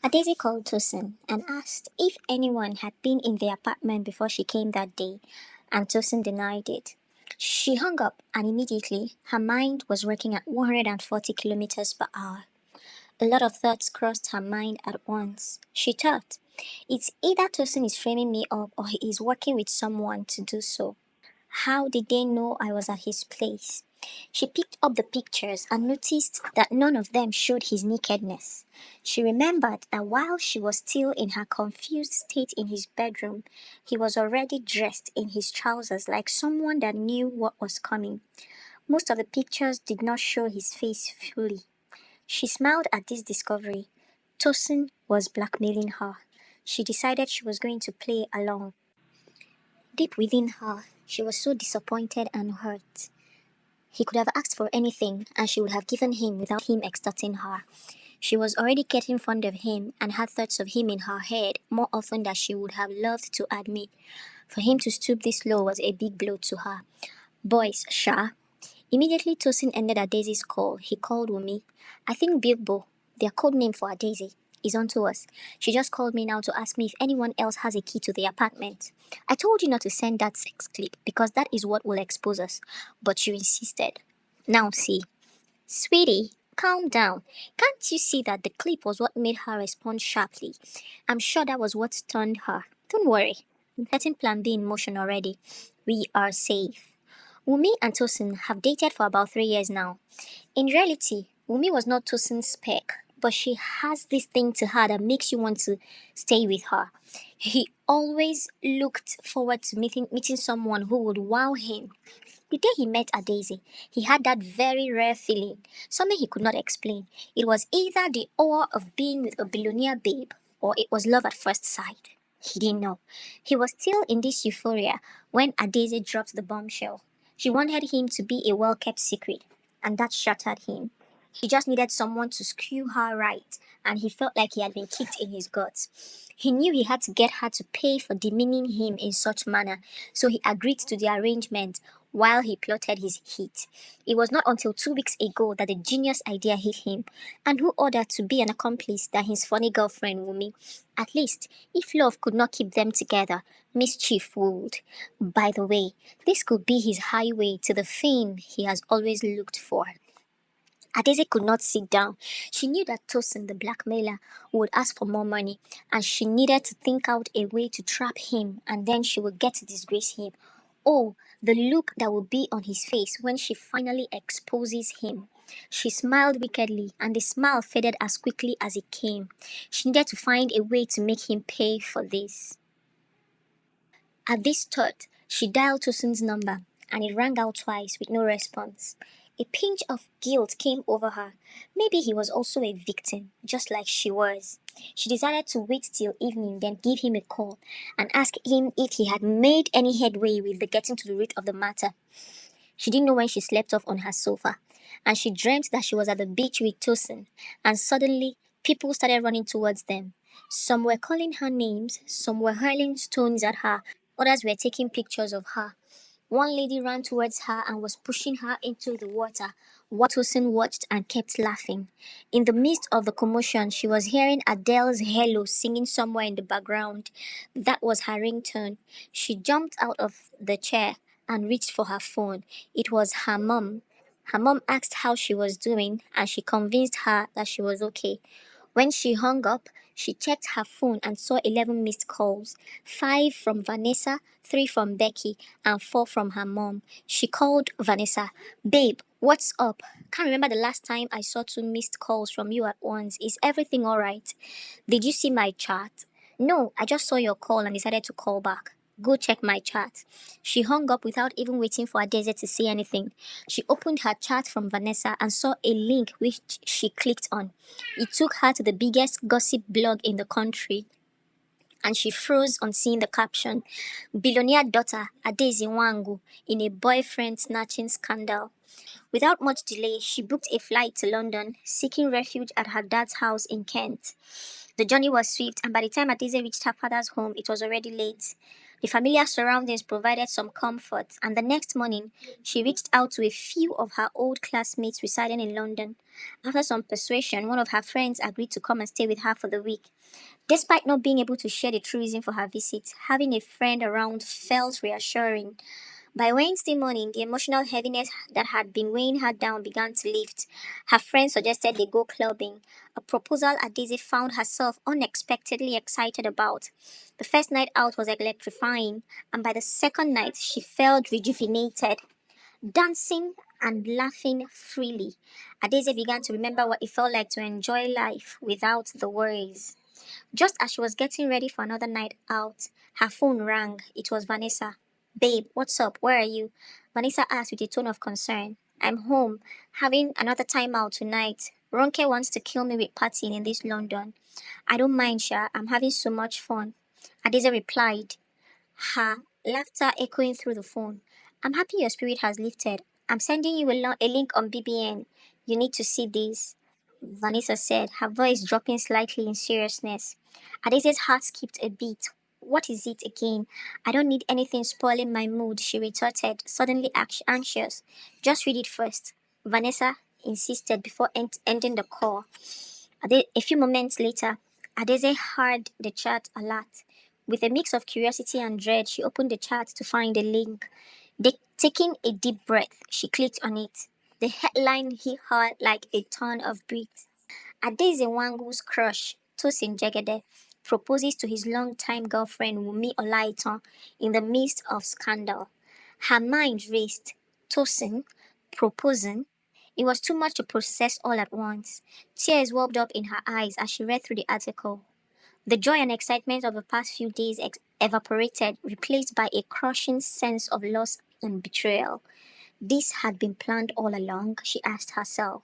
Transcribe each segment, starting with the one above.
Adaeze called Tosin and asked if anyone had been in the apartment before she came that day, and Tosin denied it. She hung up, and immediately her mind was working at 140 kilometers per hour. A lot of thoughts crossed her mind at once. She thought, it's either Tosin is framing me up or he is working with someone to do so. How did they know I was at his place? She picked up the pictures and noticed that none of them showed his nakedness. She remembered that while she was still in her confused state in his bedroom, he was already dressed in his trousers like someone that knew what was coming. Most of the pictures did not show his face fully. She smiled at this discovery. Tosin was blackmailing her. She decided she was going to play along. Deep within her, she was so disappointed and hurt. He could have asked for anything, and she would have given him without him extorting her. She was already getting fond of him and had thoughts of him in her head more often than she would have loved to admit. For him to stoop this low was a big blow to her. Boys, Sha. Immediately Tosin ended Adaeze's call. He called Wumi. I think Bilbo, their code name for Adaeze, is onto us. She just called me now to ask me if anyone else has a key to the apartment. I told you not to send that sex clip because that is what will expose us. But you insisted. Now see. Sweetie, calm down. Can't you see that the clip was what made her respond sharply? I'm sure that was what stunned her. Don't worry. I'm setting plan B in motion already. We are safe. Wumi and Tosin have dated for about 3 years now. In reality, Wumi was not Tosin's spec, but she has this thing to her that makes you want to stay with her. He always looked forward to meeting someone who would wow him. The day he met Adaeze, he had that very rare feeling, something he could not explain. It was either the awe of being with a billionaire babe, or it was love at first sight. He didn't know. He was still in this euphoria when Adaeze dropped the bombshell. She wanted him to be a well-kept secret, and that shattered him. He just needed someone to screw her right, and he felt like he had been kicked in his guts. He knew he had to get her to pay for demeaning him in such manner, so he agreed to the arrangement while he plotted his hit. It was not until 2 weeks ago that the genius idea hit him, and who ordered to be an accomplice than his funny girlfriend Wumi? At least, if love could not keep them together, mischief would. By the way, this could be his highway to the fame he has always looked for. Adaeze could not sit down. She knew that Tosin, the blackmailer, would ask for more money, and she needed to think out a way to trap him, and then she would get to disgrace him. Oh, the look that would be on his face when she finally exposes him. She smiled wickedly, and the smile faded as quickly as it came. She needed to find a way to make him pay for this. At this thought, she dialed Tosin's number, and it rang out twice with no response. A pinch of guilt came over her. Maybe he was also a victim, just like she was. She decided to wait till evening, then give him a call and ask him if he had made any headway with the getting to the root of the matter. She didn't know when she slept off on her sofa, and she dreamt that she was at the beach with Tosin, and suddenly people started running towards them. Some were calling her names, some were hurling stones at her, others were taking pictures of her. One lady ran towards her and was pushing her into the water, while Tosin watched and kept laughing. In the midst of the commotion, she was hearing Adele's Hello singing somewhere in the background. That was her ringtone. She jumped out of the chair and reached for her phone. It was her mom. Her mom asked how she was doing, and she convinced her that she was okay. When she hung up, she checked her phone and saw 11 missed calls, 5 from Vanessa, 3 from Becky, and 4 from her mom. She called Vanessa. Babe, what's up? Can't remember the last time I saw 2 missed calls from you at once. Is everything alright? Did you see my chat? No, I just saw your call and decided to call back. Go check my chat. She hung up without even waiting for Adaeze to say anything. She opened her chat from Vanessa and saw a link which she clicked on. It took her to the biggest gossip blog in the country, and she froze on seeing the caption, Billionaire daughter Adaeze Nwangwu in a boyfriend snatching scandal. Without much delay, she booked a flight to London, seeking refuge at her dad's house in Kent. The journey was swift, and by the time Adaeze reached her father's home, it was already late. The familiar surroundings provided some comfort, and the next morning, she reached out to a few of her old classmates residing in London. After some persuasion, one of her friends agreed to come and stay with her for the week. Despite not being able to share the true reason for her visit, having a friend around felt reassuring. By Wednesday morning, the emotional heaviness that had been weighing her down began to lift. Her friend suggested they go clubbing, a proposal Adaeze found herself unexpectedly excited about. The first night out was electrifying, and by the second night, she felt rejuvenated. Dancing and laughing freely, Adaeze began to remember what it felt like to enjoy life without the worries. Just as she was getting ready for another night out, her phone rang. It was Vanessa. Babe, what's up? Where are you? Vanessa asked with a tone of concern. I'm home, having another time out tonight. Ronke wants to kill me with partying in this London. I don't mind, Sha. I'm having so much fun. Adeza replied, her laughter echoing through the phone. I'm happy your spirit has lifted. I'm sending you a link on BBN. You need to see this. Vanessa said, her voice dropping slightly in seriousness. Adese's heart skipped a beat. What is it again? I don't need anything spoiling my mood, she retorted, suddenly anxious. Just read it first. Vanessa insisted before ending the call. A few moments later, Adeze heard the chat alert. With a mix of curiosity and dread, she opened the chat to find a link. Taking a deep breath, she clicked on it. The headline hit her like a ton of bricks. Adaeze Nwangwu's crush, Tosin Jegede, proposes to his longtime girlfriend Wumi Olaitan in the midst of scandal. Her mind raced. Tosin proposing? It was too much to process all at once. Tears welled up in her eyes as she read through the article. The joy and excitement of the past few days evaporated, replaced by a crushing sense of loss and betrayal. This had been planned all along, she asked herself.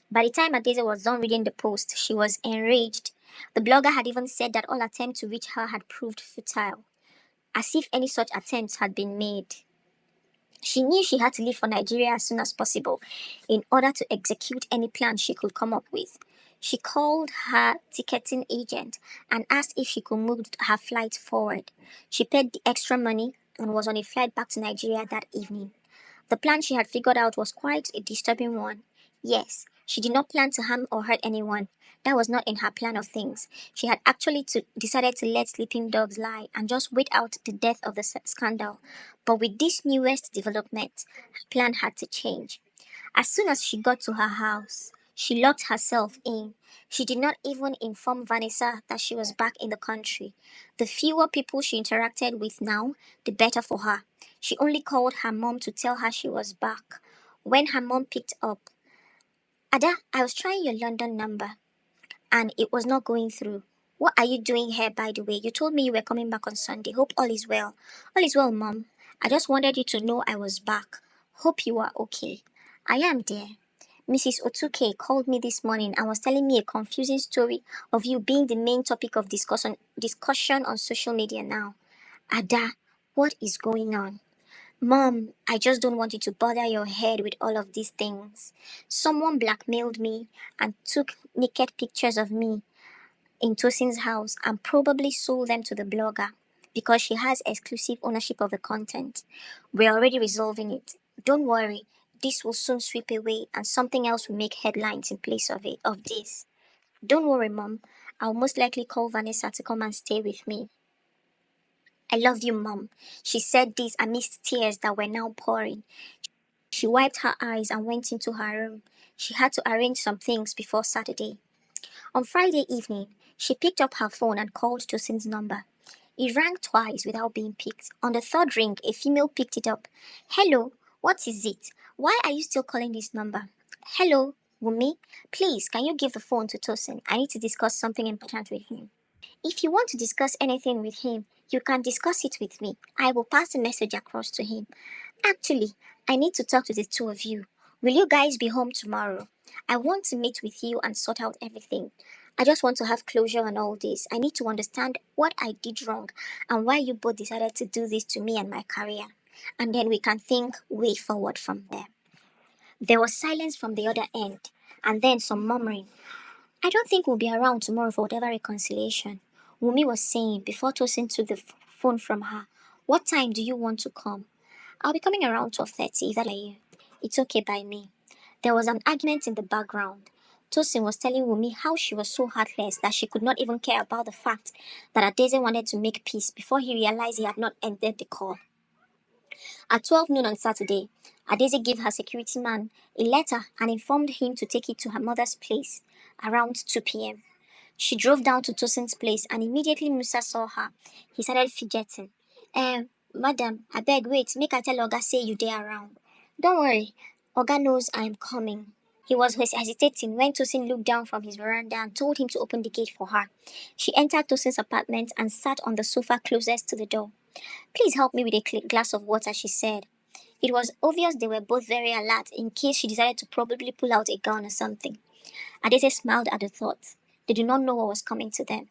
By the time Adeze was done reading the post, she was enraged. The blogger had even said that all attempts to reach her had proved futile, as if any such attempts had been made. She knew she had to leave for Nigeria as soon as possible in order to execute any plan she could come up with. She called her ticketing agent and asked if she could move her flight forward. She paid the extra money and was on a flight back to Nigeria that evening. The plan she had figured out was quite a disturbing one. Yes, she did not plan to harm or hurt anyone. That was not in her plan of things. She had actually decided to let sleeping dogs lie and just wait out the death of the scandal. But with this newest development, her plan had to change. As soon as she got to her house, she locked herself in. She did not even inform Vanessa that she was back in the country. The fewer people she interacted with now, the better for her. She only called her mom to tell her she was back. When her mom picked up, Ada, I was trying your London number and it was not going through. What are you doing here, by the way? You told me you were coming back on Sunday. Hope all is well. All is well, Mom. I just wanted you to know I was back. Hope you are okay. I am, dear. Mrs. Otuke called me this morning and was telling me a confusing story of you being the main topic of discussion on social media now. Ada, what is going on? Mom, I just don't want you to bother your head with all of these things. Someone blackmailed me and took naked pictures of me in Tosin's house and probably sold them to the blogger because she has exclusive ownership of the content. We're already resolving it. Don't worry, this will soon sweep away and something else will make headlines in place of this. Don't worry, Mom. I'll most likely call Vanessa to come and stay with me. I love you, Mom. She said this amidst tears that were now pouring. She wiped her eyes and went into her room. She had to arrange some things before Saturday. On Friday evening, she picked up her phone and called Tosin's number. It rang twice without being picked. On the third ring, a female picked it up. Hello, what is it? Why are you still calling this number? Hello, Wumi. Please, can you give the phone to Tosin? I need to discuss something important with him. If you want to discuss anything with him, you can discuss it with me. I will pass the message across to him. Actually, I need to talk to the two of you. Will you guys be home tomorrow? I want to meet with you and sort out everything. I just want to have closure on all this. I need to understand what I did wrong and why you both decided to do this to me and my career. And then we can think way forward from there. There was silence from the other end, and then some murmuring. I don't think we'll be around tomorrow for whatever reconciliation, Wumi was saying before Tosin took the phone from her. What time do you want to come? I'll be coming around 12:30 if that's okay by you. It's okay by me. There was an argument in the background. Tosin was telling Wumi how she was so heartless that she could not even care about the fact that Adaeze wanted to make peace before he realized he had not ended the call. At 12 noon on Saturday, Adaeze gave her security man a letter and informed him to take it to her mother's place around 2 p.m. She drove down to Tosin's place and immediately Musa saw her. He started fidgeting. Madam, I beg, wait, make I tell Oga say you there around. Don't worry, Oga knows I'm coming. He was hesitating when Tosin looked down from his veranda and told him to open the gate for her. She entered Tosin's apartment and sat on the sofa closest to the door. Please help me with a glass of water, she said. It was obvious they were both very alert in case she decided to probably pull out a gun or something. Adaeze smiled at the thought. They did not know what was coming to them.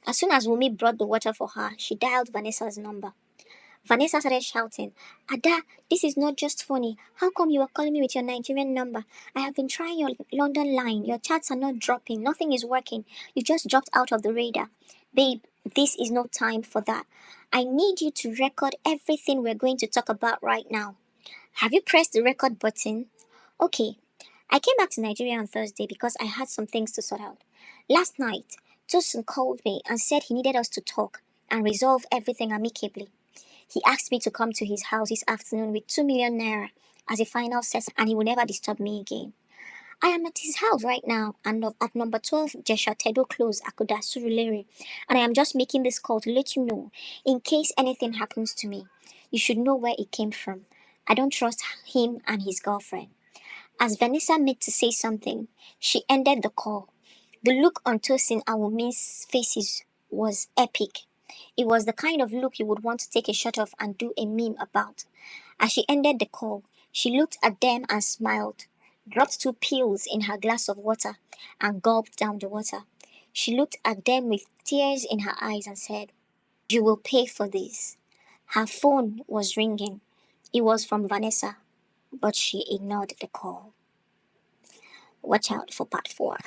As soon as Wumi brought the water for her, she dialed Vanessa's number. Vanessa started shouting, Ada, this is not just funny. How come you are calling me with your Nigerian number? I have been trying your London line. Your chats are not dropping. Nothing is working. You just dropped out of the radar. Babe, this is no time for that. I need you to record everything we're going to talk about right now. Have you pressed the record button? Okay. I came back to Nigeria on Thursday because I had some things to sort out. Last night, Tosin called me and said he needed us to talk and resolve everything amicably. He asked me to come to his house this afternoon with 2 million naira as a final settlement and he will never disturb me again. I am at his house right now and at number 12 Jesha Tedo Close, Akuda, Surulere, and I am just making this call to let you know, in case anything happens to me, you should know where it came from. I don't trust him and his girlfriend. As Vanessa made to say something, she ended the call. The look on Tosin and Wumi's faces was epic. It was the kind of look you would want to take a shot of and do a meme about. As she ended the call, she looked at them and smiled, dropped 2 pills in her glass of water, and gulped down the water. She looked at them with tears in her eyes and said, You will pay for this. Her phone was ringing. It was from Vanessa, but she ignored the call. Watch out for part 4.